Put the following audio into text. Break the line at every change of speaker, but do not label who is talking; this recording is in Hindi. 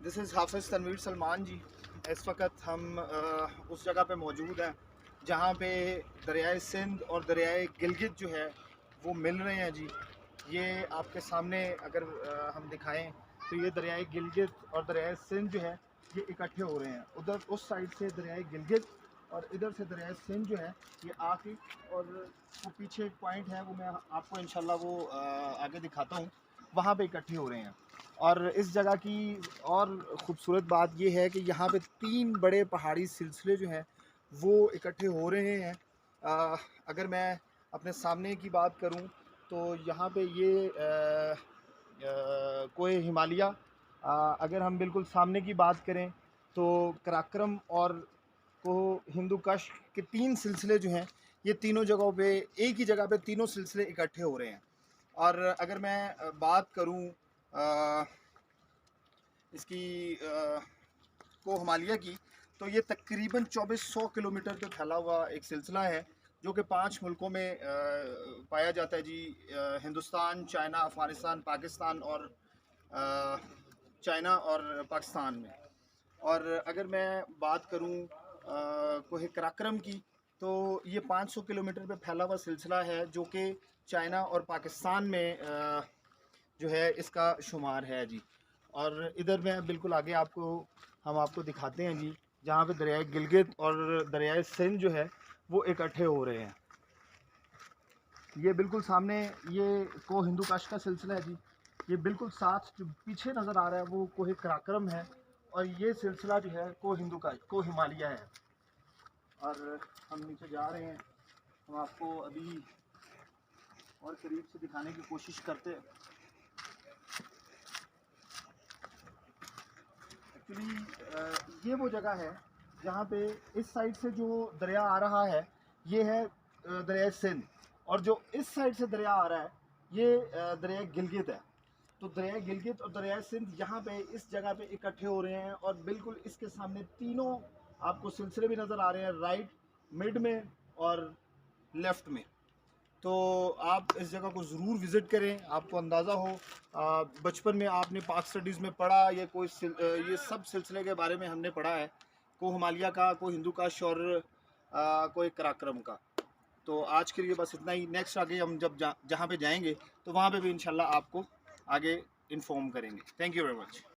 दिस इज़ हाफिज़ तनवीर सलमान जी। इस वक्त हम उस जगह पे मौजूद हैं जहाँ पे दरियाए सिंध और दरियाए गिलगित जो है वो मिल रहे हैं जी। ये आपके सामने अगर हम दिखाएं तो ये दरियाए गिलगित और दरियाए सिंध जो है ये इकट्ठे हो रहे हैं। उधर उस साइड से दरियाए गिलगित और इधर से दरियाए सिंध जो है ये आके, और वो पीछे एक पॉइंट है वो मैं आपको इंशाल्लाह वो आगे दिखाता हूँ, वहाँ पे इकट्ठे हो रहे हैं। और इस जगह की और ख़ूबसूरत बात यह है कि यहाँ पे 3 बड़े पहाड़ी सिलसिले जो हैं वो इकट्ठे हो रहे हैं। अगर मैं अपने सामने की बात करूँ तो यहाँ पे ये कोह हिमालय, अगर हम बिल्कुल सामने की बात करें तो कराक्रम और कोह हिंदू कश के 3 सिलसिले जो हैं ये तीनों जगहों पे एक ही जगह पे तीनों सिलसिले इकट्ठे हो रहे हैं। और अगर मैं बात करूं इसकी को हिमालय की, तो ये तकरीबन 2400 किलोमीटर पे फैला हुआ एक सिलसिला है जो कि 5 मुल्कों में पाया जाता है जी। हिंदुस्तान, चाइना, अफ़गानिस्तान, पाकिस्तान और चाइना और पाकिस्तान में। और अगर मैं बात करूं कोह कराक्रम की, तो ये 500 किलोमीटर पे फैला हुआ सिलसिला है जो कि चाइना और पाकिस्तान में जो है इसका शुमार है जी। और इधर मैं बिल्कुल आगे हम आपको दिखाते हैं जी, जहाँ पे दरियाए गिलगित और दरियाए सिंध जो है वो इकट्ठे हो रहे हैं। ये बिल्कुल सामने ये को हिंदू काश का सिलसिला है जी। ये बिल्कुल साथ जो पीछे नज़र आ रहा है वो कोह कराक्रम है, और ये सिलसिला जो है को हिंदू का को हिमालय है। और हम नीचे जा रहे हैं, हम आपको अभी और करीब से दिखाने की कोशिश करते हैं। एक्चुअली ये वो जगह है जहाँ पे इस साइड से जो दरिया आ रहा है ये है दरिया सिंध, और जो इस साइड से दरिया आ रहा है ये दरिया गिलगित है। तो दरिया गिलगित और दरिया सिंध यहाँ पे इस जगह पे इकट्ठे हो रहे हैं, और बिल्कुल इसके सामने तीनों आपको सिलसिले भी नज़र आ रहे हैं, राइट, मिड में और लेफ़्ट में। तो आप इस जगह को ज़रूर विज़िट करें। आपको अंदाज़ा हो, बचपन में आपने पाक स्टडीज़ में पढ़ा, ये सब सिलसिले के बारे में हमने पढ़ा है, को हिमालय का, को हिंदू काश और कोई कराक्रम का। तो आज के लिए बस इतना ही। नेक्स्ट आगे हम जब जहाँ पे जाएंगे तो वहाँ पे भी इंशाल्लाह आपको आगे इन्फॉर्म करेंगे। Thank you very much.